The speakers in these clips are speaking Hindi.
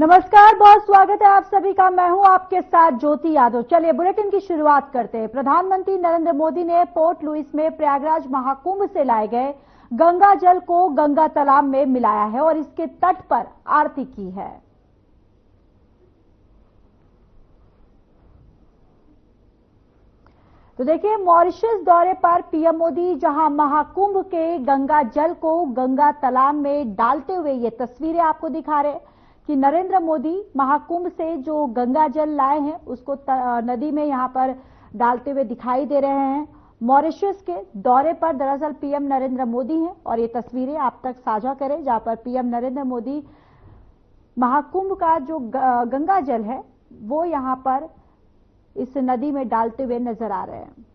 नमस्कार, बहुत स्वागत है आप सभी का। मैं हूं आपके साथ ज्योति यादव। चलिए बुलेटिन की शुरुआत करते हैं। प्रधानमंत्री नरेंद्र मोदी ने पोर्ट लुइस में प्रयागराज महाकुंभ से लाए गए गंगा जल को गंगा तालाब में मिलाया है और इसके तट पर आरती की है। तो देखिए, मॉरिशस दौरे पर पीएम मोदी जहां महाकुंभ के गंगा जल को गंगा तालाब में डालते हुए ये तस्वीरें आपको दिखा रहे हैं कि नरेंद्र मोदी महाकुंभ से जो गंगा जल लाए हैं उसको नदी में यहां पर डालते हुए दिखाई दे रहे हैं। मॉरिशस के दौरे पर दरअसल पीएम नरेंद्र मोदी हैं और ये तस्वीरें आप तक साझा करें जहां पर पीएम नरेंद्र मोदी महाकुंभ का जो गंगा जल है वो यहां पर इस नदी में डालते हुए नजर आ रहे हैं।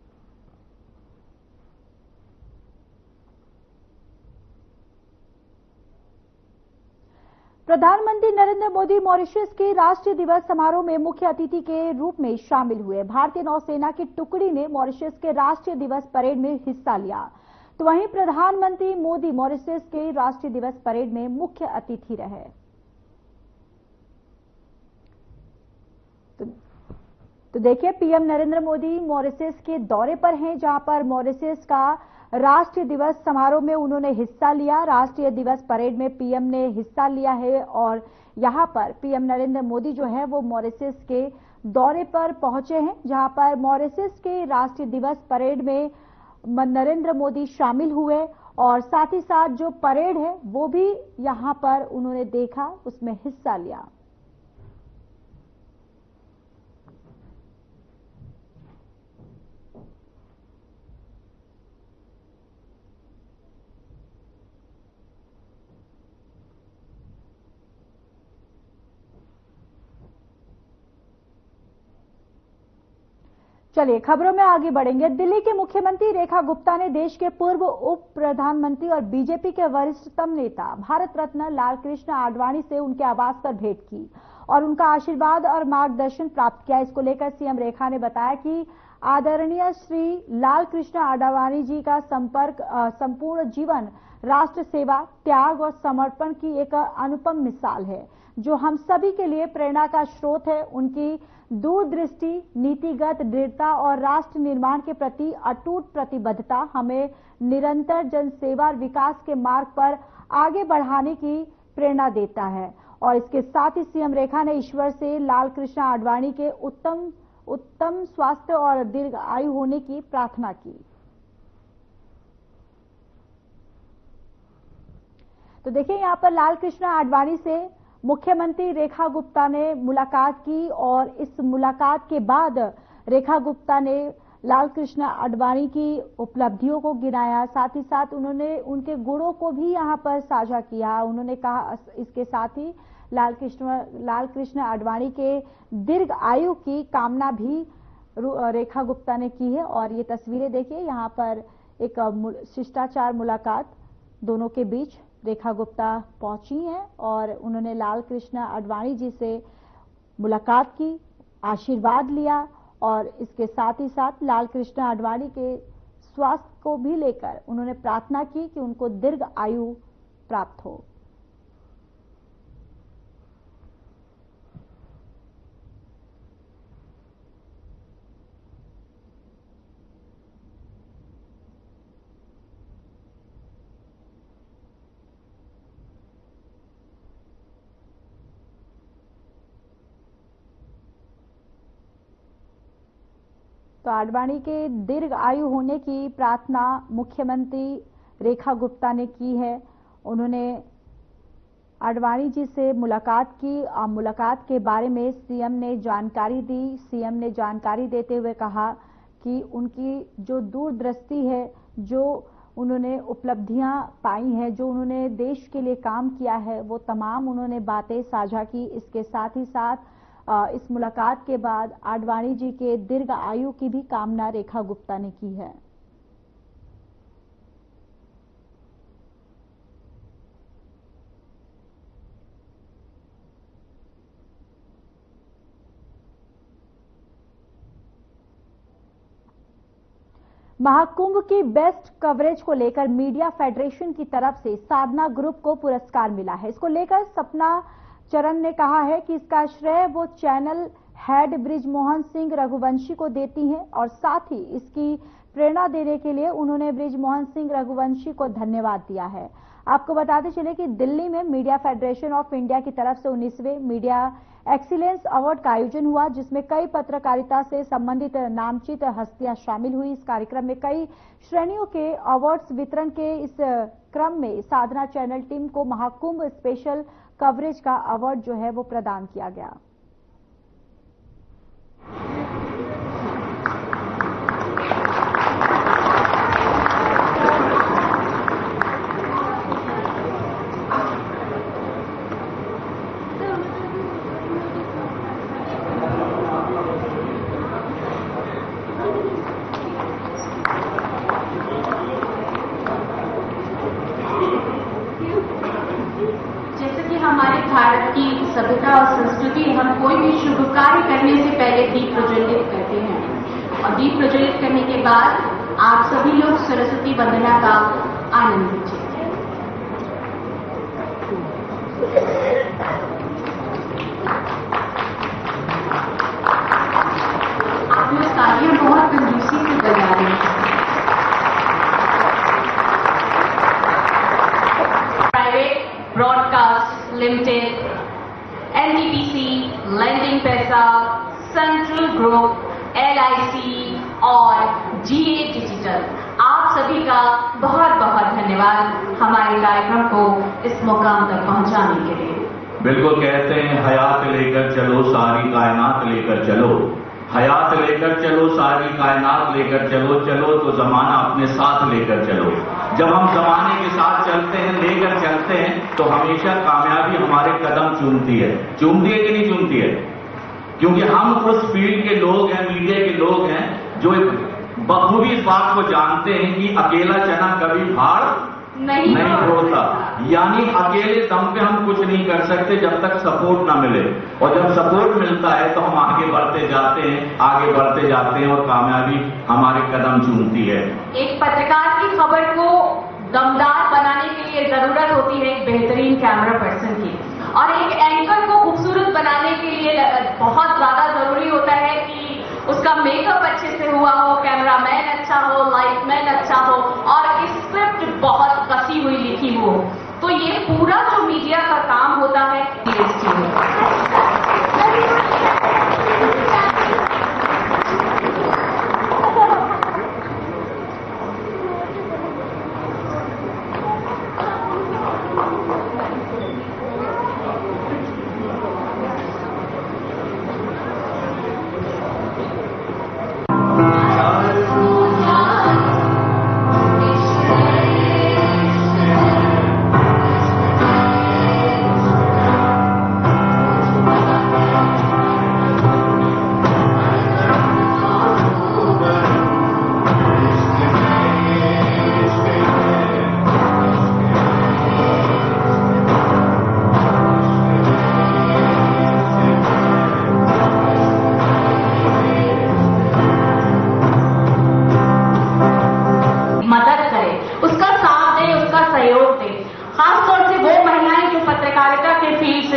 प्रधानमंत्री नरेंद्र मोदी मॉरिशस के राष्ट्रीय दिवस समारोह में मुख्य अतिथि के रूप में शामिल हुए। भारतीय नौसेना की टुकड़ी ने मॉरिशस के राष्ट्रीय दिवस परेड में हिस्सा लिया, तो वहीं प्रधानमंत्री मोदी मॉरिशस के राष्ट्रीय दिवस परेड में मुख्य अतिथि रहे। तो देखिए, पीएम नरेंद्र मोदी मॉरिशस के दौरे पर हैं जहां पर मॉरिशस का राष्ट्रीय दिवस समारोह में उन्होंने हिस्सा लिया। राष्ट्रीय दिवस परेड में पीएम ने हिस्सा लिया है और यहां पर पीएम नरेंद्र मोदी जो है वो मॉरिशस के दौरे पर पहुंचे हैं जहां पर मॉरिशस के राष्ट्रीय दिवस परेड में नरेंद्र मोदी शामिल हुए और साथ ही साथ जो परेड है वो भी यहां पर उन्होंने देखा, उसमें हिस्सा लिया। चलिए खबरों में आगे बढ़ेंगे। दिल्ली के मुख्यमंत्री रेखा गुप्ता ने देश के पूर्व उप प्रधानमंत्री और बीजेपी के वरिष्ठतम नेता भारत रत्न लालकृष्ण आडवाणी से उनके आवास पर भेंट की और उनका आशीर्वाद और मार्गदर्शन प्राप्त किया। इसको लेकर सीएम रेखा ने बताया कि आदरणीय श्री लालकृष्ण आडवाणी जी का संपूर्ण जीवन राष्ट्र सेवा, त्याग और समर्पण की एक अनुपम मिसाल है जो हम सभी के लिए प्रेरणा का स्रोत है। उनकी दूरदृष्टि, नीतिगत दृढ़ता और राष्ट्र निर्माण के प्रति अटूट प्रतिबद्धता हमें निरंतर जनसेवा और विकास के मार्ग पर आगे बढ़ाने की प्रेरणा देता है। और इसके साथ ही सीएम रेखा ने ईश्वर से लालकृष्ण आडवाणी के उत्तम स्वास्थ्य और दीर्घ आयु होने की प्रार्थना की। तो देखिए, यहां पर लालकृष्ण आडवाणी से मुख्यमंत्री रेखा गुप्ता ने मुलाकात की और इस मुलाकात के बाद रेखा गुप्ता ने लालकृष्ण आडवाणी की उपलब्धियों को गिनाया, साथ ही साथ उन्होंने उनके गुणों को भी यहां पर साझा किया। उन्होंने कहा इसके साथ ही लालकृष्ण आडवाणी के दीर्घ आयु की कामना भी रेखा गुप्ता ने की है। और ये तस्वीरें देखिए, यहाँ पर एक शिष्टाचार मुलाकात दोनों के बीच रेखा गुप्ता पहुंची हैं और उन्होंने लालकृष्ण आडवाणी जी से मुलाकात की, आशीर्वाद लिया और इसके साथ ही साथ लालकृष्ण आडवाणी के स्वास्थ्य को भी लेकर उन्होंने प्रार्थना की कि उनको दीर्घ आयु प्राप्त हो। तो आडवाणी के दीर्घ आयु होने की प्रार्थना मुख्यमंत्री रेखा गुप्ता ने की है। उन्होंने आडवाणी जी से मुलाकात की। मुलाकात के बारे में सीएम ने जानकारी दी। सीएम ने जानकारी देते हुए कहा कि उनकी जो दूरदृष्टि है, जो उन्होंने उपलब्धियां पाई हैं, जो उन्होंने देश के लिए काम किया है, वो तमाम उन्होंने बातें साझा की। इसके साथ ही साथ इस मुलाकात के बाद आडवाणी जी के दीर्घ आयु की भी कामना रेखा गुप्ता ने की है। महाकुंभ की बेस्ट कवरेज को लेकर मीडिया फेडरेशन की तरफ से साधना ग्रुप को पुरस्कार मिला है। इसको लेकर सपना चरण ने कहा है कि इसका श्रेय वो चैनल हेड बृजमोहन सिंह रघुवंशी को देती हैं और साथ ही इसकी प्रेरणा देने के लिए उन्होंने बृजमोहन सिंह रघुवंशी को धन्यवाद दिया है। आपको बताते चले कि दिल्ली में मीडिया फेडरेशन ऑफ इंडिया की तरफ से 19वें मीडिया एक्सीलेंस अवार्ड का आयोजन हुआ, जिसमें कई पत्रकारिता से संबंधित नामचीन हस्तियां शामिल हुई। इस कार्यक्रम में कई श्रेणियों के अवार्ड्स वितरण के इस क्रम में साधना चैनल टीम को महाकुंभ स्पेशल कवरेज का अवार्ड जो है वो प्रदान किया गया। हमारे भारत की सभ्यता और संस्कृति, हम कोई भी शुभ कार्य करने से पहले दीप प्रज्वलित करते हैं और दीप प्रज्वलित करने के बाद आप सभी लोग सरस्वती वंदना का आनंद लीजिए। आप लोग तालियां बहुत कंजूसी से बजा रहे हैं। ब्रॉडकास्ट लिमिटेड, एनटीपीसी, लैंडिंग पैसा, सेंट्रल ग्रुप, LIC और GA डिजिटल, आप सभी का बहुत बहुत धन्यवाद हमारे कार्यक्रम को इस मुकाम तक पहुंचाने के लिए। बिल्कुल कहते हैं हयात लेकर चलो सारी कायनात लेकर चलो, हयात लेकर चलो सारी कायनात लेकर चलो, चलो तो जमाना अपने साथ लेकर चलो। जब हम जमाने के साथ चलते हैं, लेकर चलते हैं, तो हमेशा कामयाबी हमारे कदम चूमती है कि नहीं चूमती है? क्योंकि हम उस फील्ड के लोग हैं, मीडिया के लोग हैं जो बखूबी इस बात को जानते हैं कि अकेला चना कभी भाड़ नहीं होता। यानी अकेले दम पे हम कुछ नहीं कर सकते जब तक सपोर्ट ना मिले, और जब सपोर्ट मिलता है तो हम आगे बढ़ते जाते हैं और कामयाबी हमारे कदम चूमती है। एक पत्रकार की खबर को दमदार बनाने के लिए जरूरत होती है एक बेहतरीन कैमरा पर्सन की, और एक एंकर को खूबसूरत बनाने के लिए बहुत ज्यादा जरूरी होता है कि उसका मेकअप अच्छे से हुआ हो, कैमरामैन अच्छा हो, लाइटमैन अच्छा हो और स्क्रिप्ट बहुत कसी हुई लिखी हो। तो ये पूरा जो मीडिया का काम होता है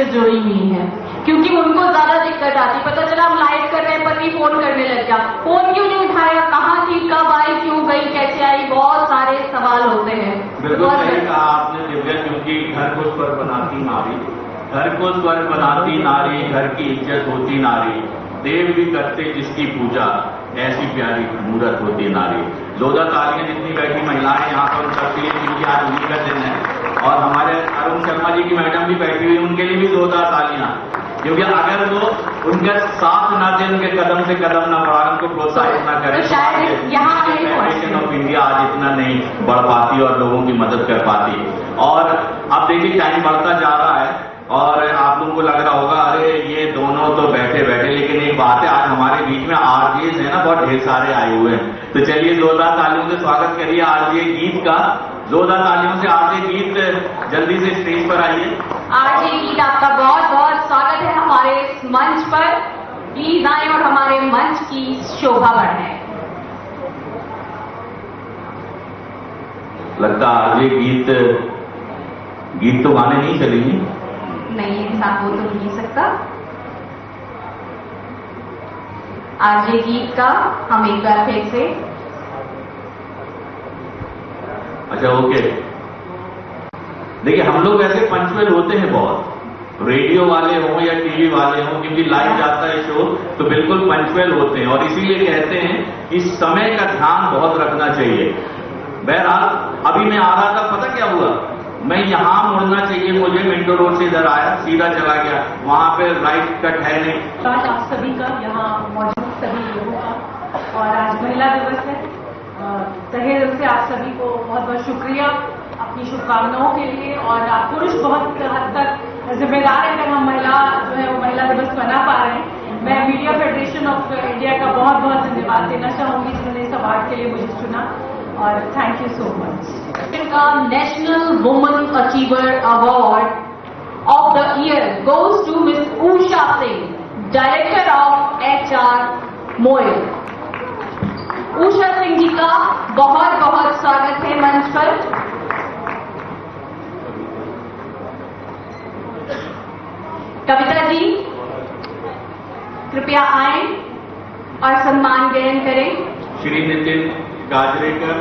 जुड़ी हुई है, क्योंकि उनको ज्यादा दिक्कत आती। पता चला हम लाइव कर रहे हैं, पति फोन करने लग गया, फोन क्यों नहीं उठाया, कहाँ थी, कब आई, क्यों गई, कैसे आई, बहुत सारे सवाल होते हैं। बिल्कुल सही कहा आपने दिव्या, क्योंकि घर को स्वर बनाती नारी, घर को स्वर बनाती नारी, घर की इज्जत होती नारी, देव भी करते जिसकी पूजा, ऐसी प्यारी मूर्त होती नारी। जोरदार तालियां जितनी बैठी महिलाएं यहाँ पर करती है, क्योंकि आज उन्हीं का दिन है। और हमारे अरुण शर्मा जी की मैडम भी बैठी हुई, उनके लिए भी जोरदार तालियां, क्योंकि अगर वो उनका साथ ना दे, उनके कदम से कदम ना बढ़ा, उनको प्रोत्साहित ना करें, फेडरेशन ऑफ इंडिया आज इतना नहीं बढ़ पाती और लोगों की मदद कर पाती। और अब देखिए टाइम बढ़ता जा रहा है और आप लोगों को लग रहा होगा अरे ये दोनों तो बैठे बैठे, लेकिन एक बात है, आज हमारे बीच में आरजेस है ना, बहुत ढेर सारे आए हुए हैं। तो चलिए जोरदार तालियों से स्वागत करिए आरजे गीत का, जोरदार तालियों से आरजे गीत जल्दी से स्टेज पर आइए। आरजे गीत आपका बहुत बहुत स्वागत है हमारे इस मंच पर, प्लीज आए और हमारे मंच की शोभा बढ़ाएं। लगता आरजे गीत तो गाने नहीं चलेंगे। नहीं है इंसान वो तो नहीं सकता। आरजे गीत का हम एक बार फिर से। अच्छा ओके, देखिए हम लोग ऐसे पंचुअल होते हैं बहुत, रेडियो वाले हों या टीवी वाले हों, क्योंकि लाइव जाता है शो तो बिल्कुल पंचुअल होते हैं और इसीलिए कहते हैं कि समय का ध्यान बहुत रखना चाहिए। बहरहाल अभी मैं आ रहा था, पता क्या हुआ, मैं यहां मुड़ना चाहिए मुझे, मिंटो रोड से इधर आया, सीधा चला गया, वहां पे राइट कट है नहीं। आज आप सभी का यहाँ मौजूद सभी लोगों का, और आज महिला दिवस है, तहे दिल से आप सभी को बहुत बहुत शुक्रिया अपनी शुभकामनाओं के लिए। और आप पुरुष बहुत हद तक जिम्मेदार है अगर हम महिला जो है वो महिला दिवस मना पा रहे हैं। मैं मीडिया फेडरेशन ऑफ इंडिया का बहुत बहुत धन्यवाद देना चाहूंगी जिन्होंने इस अवार्ड के लिए मुझे चुना, और thank you so much. National women achiever award of the year goes to miss Usha Singh, director of HR MOIL. Usha Singh ji का बहुत बहुत स्वागत है मंच पर। कविता जी कृपया आएं और सम्मान ग्रहण करें। Shri Nitin Gajrekar,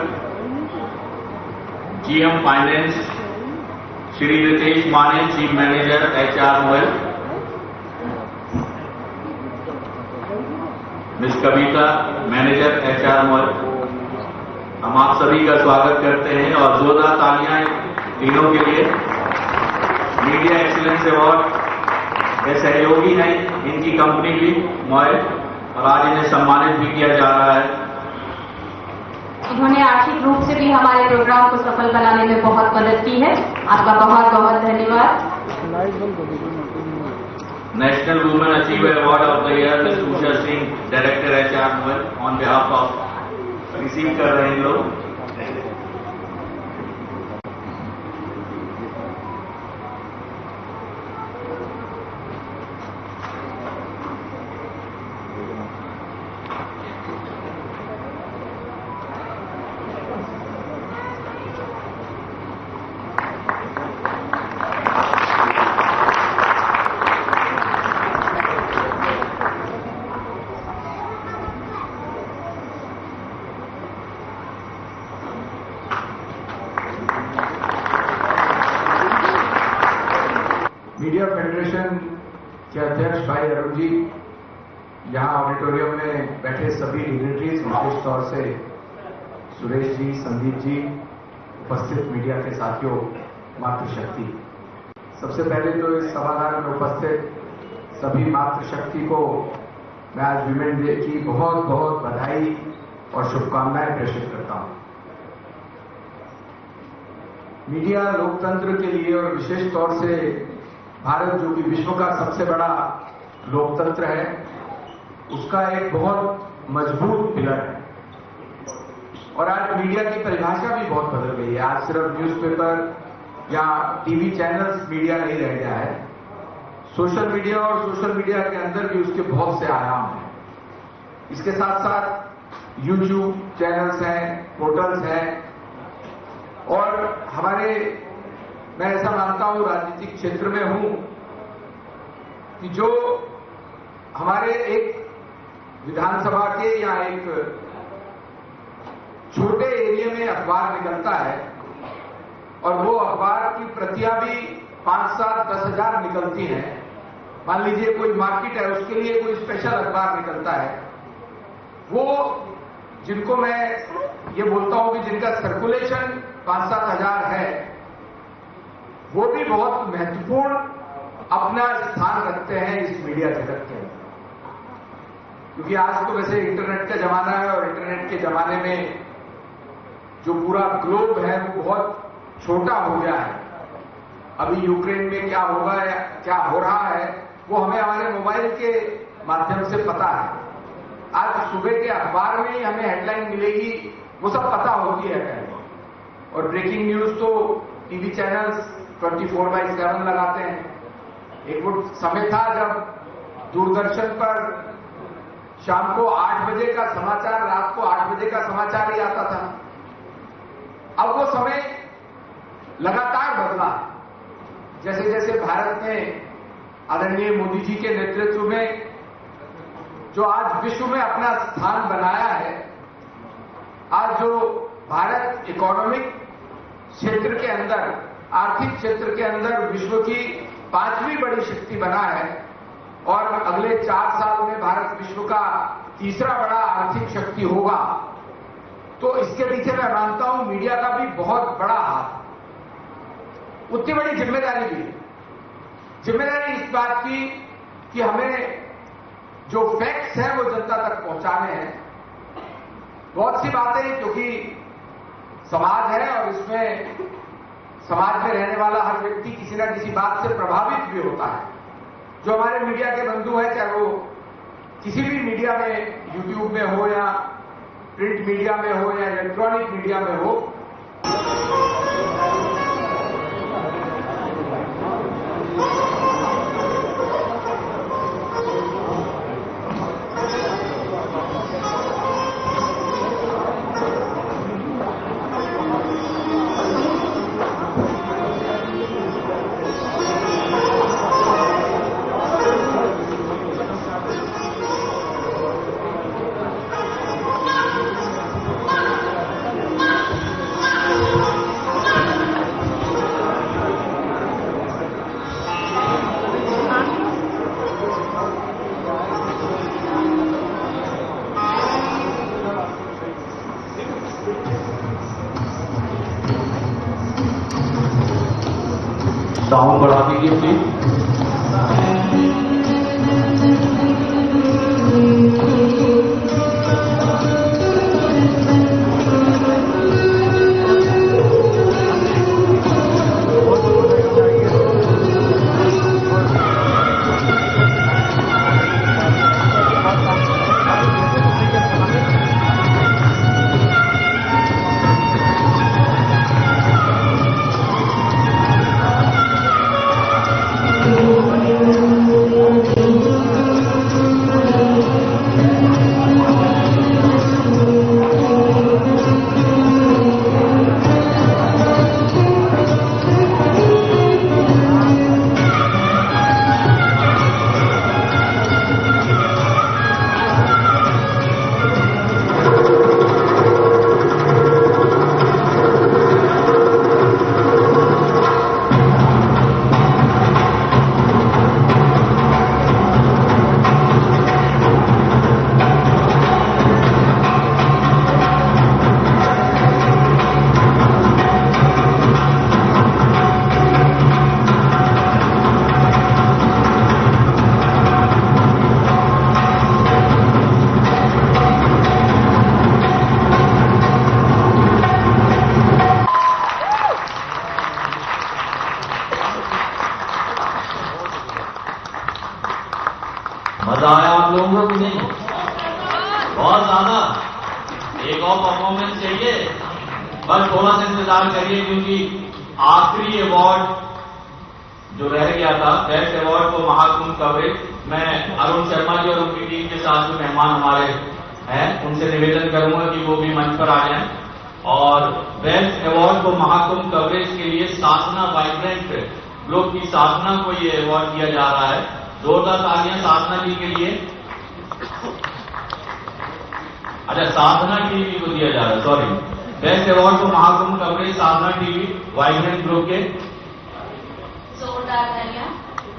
GM finance, Shri Ritesh Mane, chief manager HR MOIL, miss Kavita, manager HR MOIL, हम आप सभी का स्वागत करते हैं और जोरदार तालियां तीनों के लिए। मीडिया एक्सीलेंस अवार्ड ये सहयोगी है इनकी कंपनी भी मोयल, और आज इन्हें सम्मानित भी किया जा रहा है। इन्होंने आर्थिक रूप से भी हमारे प्रोग्राम को सफल बनाने में बहुत मदद की है, आपका बहुत बहुत धन्यवाद। National women achiever award of the year miss Usha Singh, director HR Moyal, on behalf of receive कर रहे हैं लोग। मीडिया फेडरेशन के अध्यक्ष भाई अरुण जी, यहाँ ऑडिटोरियम में बैठे सभी डिग्नेटरीज, विशेष तौर से सुरेश जी, संदीप जी, उपस्थित मीडिया के साथियों, मातृशक्ति, सबसे पहले तो इस सभागार में उपस्थित सभी मातृशक्ति को मैं आज विमेन डे की बहुत बहुत बधाई और शुभकामनाएं प्रेषित करता हूं। मीडिया लोकतंत्र के लिए और विशेष तौर से भारत जो कि विश्व का सबसे बड़ा लोकतंत्र है, उसका एक बहुत मजबूत पिलर है। और आज मीडिया की परिभाषा भी बहुत बदल गई है। आज सिर्फ न्यूज़पेपर या टीवी चैनल्स मीडिया नहीं रह गया है, सोशल मीडिया और सोशल मीडिया के अंदर भी उसके बहुत से आयाम हैं। इसके साथ साथ यूट्यूब चैनल्स हैं, पोर्टल्स हैं, और हमारे, मैं ऐसा मानता हूं, राजनीतिक क्षेत्र में हूं कि जो हमारे एक विधानसभा के या एक छोटे एरिया में अखबार निकलता है और वो अखबार की प्रतियां भी 5, 7, 10 हजार निकलती हैं। मान लीजिए कोई मार्केट है, उसके लिए कोई स्पेशल अखबार निकलता है, वो जिनको मैं ये बोलता हूं कि जिनका सर्कुलेशन 5, 7 हजार है, वो भी बहुत महत्वपूर्ण अपना स्थान रखते हैं इस मीडिया जगत के अंदर। क्योंकि आज तो वैसे इंटरनेट का जमाना है और इंटरनेट के जमाने में जो पूरा ग्लोब है वो बहुत छोटा हो गया है। अभी यूक्रेन में क्या होगा या क्या हो रहा है वो हमें हमारे मोबाइल के माध्यम से पता है। आज सुबह के अखबार में ही हमें हेडलाइन मिलेगी, वो सब पता होती है पहले। और ब्रेकिंग न्यूज तो टीवी चैनल्स 24/7 लगाते हैं। एक वो समय था जब दूरदर्शन पर शाम को 8 बजे का समाचार, रात को 8 बजे का समाचार ही आता था। अब वो समय लगातार बदला। जैसे जैसे भारत में आदरणीय मोदी जी के नेतृत्व में जो आज विश्व में अपना स्थान बनाया है, आज जो भारत इकोनॉमिक क्षेत्र के अंदर, आर्थिक क्षेत्र के अंदर विश्व की 5वीं बड़ी शक्ति बना है और अगले 4 साल में भारत विश्व का तीसरा बड़ा आर्थिक शक्ति होगा, तो इसके पीछे मैं मानता हूं मीडिया का भी बहुत बड़ा हाथ, उतनी बड़ी जिम्मेदारी भी है। जिम्मेदारी इस बात की कि हमें जो फैक्ट्स हैं वो जनता तक पहुंचाने हैं। बहुत सी बातें, क्योंकि समाज है और इसमें समाज में रहने वाला हर व्यक्ति किसी न किसी बात से प्रभावित भी होता है। जो हमारे मीडिया के बंधु हैं, चाहे वो किसी भी मीडिया में, यूट्यूब में हो या प्रिंट मीडिया में हो या इलेक्ट्रॉनिक मीडिया में हो, साउंड बढ़ा दीजिए प्लीज। मजा आया आप लोगों को? नहीं, बहुत ज्यादा। एक और परफॉर्मेंस चाहिए, बस थोड़ा सा इंतजार करिए, क्योंकि आखिरी अवार्ड जो रह गया था, बेस्ट अवार्ड को महाकुंभ कवरेज, मैं अरुण शर्मा जी और उनकी टीम के साथ जो मेहमान हमारे हैं उनसे निवेदन करूंगा कि वो भी मंच पर आ जाएं। और बेस्ट अवार्ड को महाकुंभ कवरेज के लिए साधना वाइब्रेंट ग्रुप की साधना को ये अवार्ड दिया जा रहा है। जोरदार तालियां साधना जी के लिए। अच्छा, साधना टीवी को दिया जा रहा है, सॉरी। बेस्ट अवार्ड को महाकुंभ कवरेज साधना टीवी वाइब्रेंट ग्रुप के। जोरदार तालियां।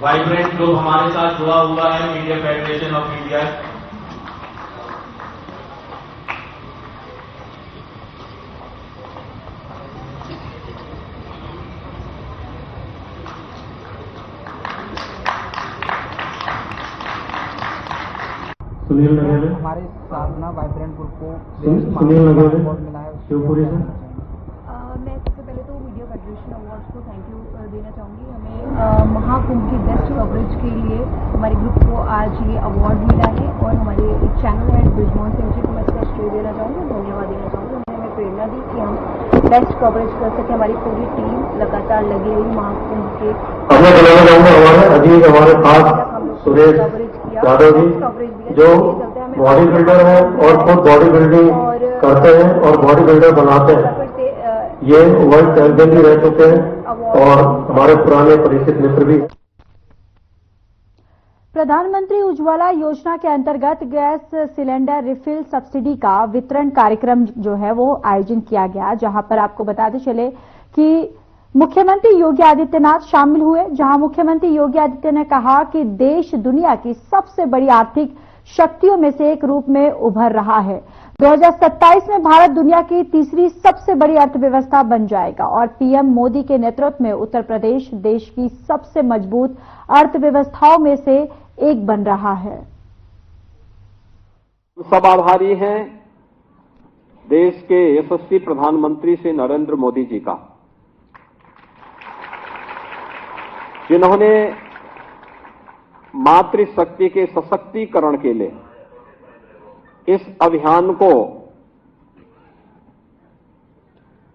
वाइब्रेंट ग्रुप हमारे साथ जुड़ा हुआ है, media federation of India. Sunil Nagele, हमारे साधना वाइब्रेंट ग्रुप को सुनील नगेले, अवार्ड मिला है। शिवपुरी से। मैं सबसे पहले तो मीडिया फेडरेशन अवार्ड्स को थैंक यू देना चाहूँगी। हमें महाकुंभ की बेस्ट कवरेज के लिए हमारे ग्रुप को आज ये अवार्ड मिला है और हमारे चैनल हेड ब्रिजमोहन सिंह जी को मैं इसका श्रेय देना चाहूँगी, धन्यवाद देना चाहूँगी। उन्होंने हमें प्रेरणा दी कि हम बेस्ट कवरेज कर सके। हमारी पूरी टीम लगातार लगी रही महाकुंभ के। मैं बताना चाहूँगा हमारे अजीज, हमारे खास सुरेश यादव जी, जो बॉडी बिल्डर हैं और खुद बॉडी बिल्डिंग करते हैं और बॉडी बिल्डर बनाते हैं। ये वर्ल्ड चैंपियन भी रह चुके हैं और हमारे पुराने परिचित मित्र भी। प्रधानमंत्री उज्ज्वला योजना के अंतर्गत गैस सिलेंडर रिफिल सब्सिडी का वितरण कार्यक्रम जो है वो आयोजन किया गया, जहां पर आपको बताते चले कि मुख्यमंत्री योगी आदित्यनाथ शामिल हुए। जहां मुख्यमंत्री योगी आदित्यनाथ ने कहा कि देश दुनिया की सबसे बड़ी आर्थिक शक्तियों में से एक रूप में उभर रहा है। 2027 में भारत दुनिया की तीसरी सबसे बड़ी अर्थव्यवस्था बन जाएगा और पीएम मोदी के नेतृत्व में उत्तर प्रदेश देश की सबसे मजबूत अर्थव्यवस्थाओं में से एक बन रहा है। सब आभारी हैं देश के यशस्वी प्रधानमंत्री श्री नरेंद्र मोदी जी का, जिन्होंने मातृशक्ति के सशक्तिकरण के लिए इस अभियान को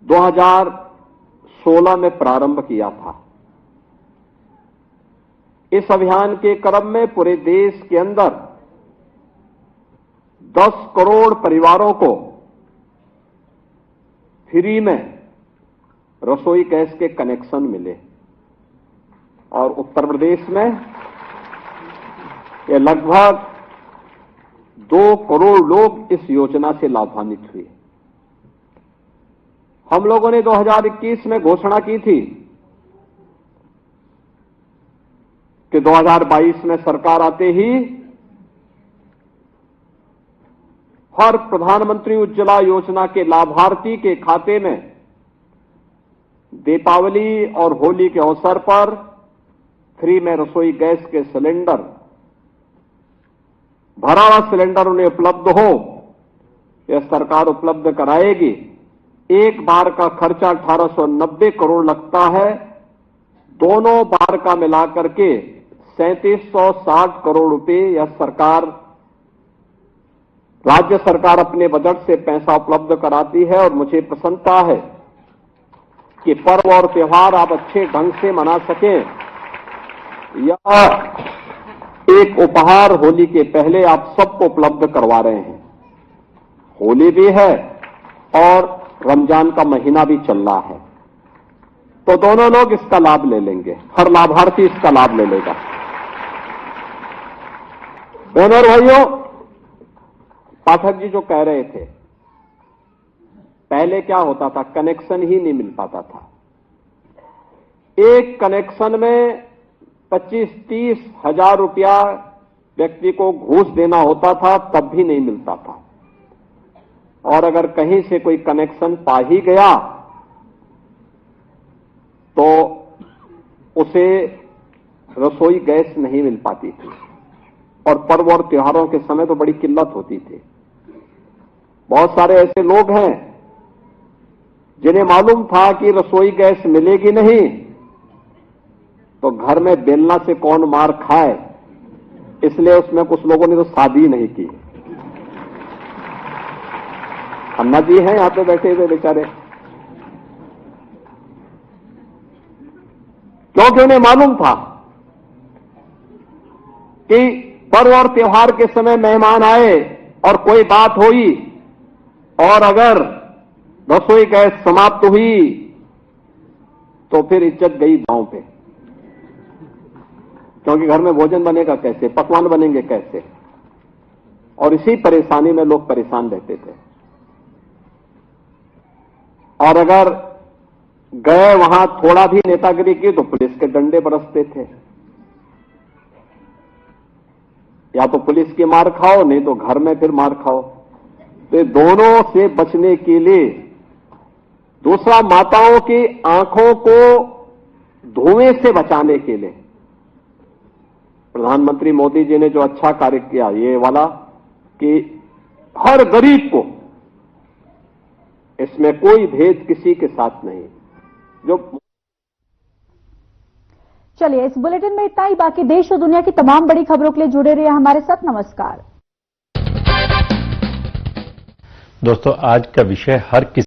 2016 में प्रारंभ किया था। इस अभियान के क्रम में पूरे देश के अंदर 10 करोड़ परिवारों को फ्री में रसोई गैस के कनेक्शन मिले और उत्तर प्रदेश में ये लगभग 2 करोड़ लोग इस योजना से लाभान्वित हुए। हम लोगों ने 2021 में घोषणा की थी कि 2022 में सरकार आते ही हर प्रधानमंत्री उज्ज्वला योजना के लाभार्थी के खाते में दीपावली और होली के अवसर पर फ्री में रसोई गैस के सिलेंडर, भरा हुआ सिलेंडर उन्हें उपलब्ध हो, यह सरकार उपलब्ध कराएगी। एक बार का खर्चा 1890 करोड़ लगता है, दोनों बार का मिलाकर के 3760 करोड़ रुपए यह सरकार, राज्य सरकार अपने बजट से पैसा उपलब्ध कराती है। और मुझे प्रसन्नता है कि पर्व और त्योहार आप अच्छे ढंग से मना सकें। यह एक उपहार होली के पहले आप सबको उपलब्ध करवा रहे हैं। होली भी है और रमजान का महीना भी चल रहा है, तो दोनों लोग इसका लाभ ले लेंगे, हर लाभार्थी इसका लाभ ले लेगा। बहनों और भाइयों, पाठक जी जो कह रहे थे, पहले क्या होता था, कनेक्शन ही नहीं मिल पाता था। एक कनेक्शन में 25-30 हजार रुपया व्यक्ति को घूस देना होता था, तब भी नहीं मिलता था। और अगर कहीं से कोई कनेक्शन पा ही गया तो उसे रसोई गैस नहीं मिल पाती थी। और पर्व और त्योहारों के समय तो बड़ी किल्लत होती थी। बहुत सारे ऐसे लोग हैं जिन्हें मालूम था कि रसोई गैस मिलेगी नहीं, तो घर में बेलना से कौन मार खाए, इसलिए उसमें कुछ लोगों ने तो शादी नहीं की। अन्ना जी हैं यहां पे बैठे हुए बेचारे, क्योंकि उन्हें मालूम था कि पर्व और त्योहार के समय मेहमान आए और कोई बात हुई और अगर रसोई गैस समाप्त हुई तो फिर इज्जत गई गांव पे, क्योंकि घर में भोजन बनेगा कैसे, पकवान बनेंगे कैसे। और इसी परेशानी में लोग परेशान रहते थे। और अगर गए वहां थोड़ा भी नेतागिरी की तो पुलिस के डंडे बरसते थे। या तो पुलिस की मार खाओ, नहीं तो घर में फिर मार खाओ। तो दोनों से बचने के लिए, दूसरा माताओं की आंखों को धुएं से बचाने के लिए प्रधानमंत्री मोदी जी ने जो अच्छा कार्य किया, ये वाला कि हर गरीब को, इसमें कोई भेद किसी के साथ नहीं। जो चलिए, इस बुलेटिन में इतना ही। बाकी देश और दुनिया की तमाम बड़ी खबरों के लिए जुड़े रहिए हमारे साथ। नमस्कार दोस्तों, आज का विषय हर किसी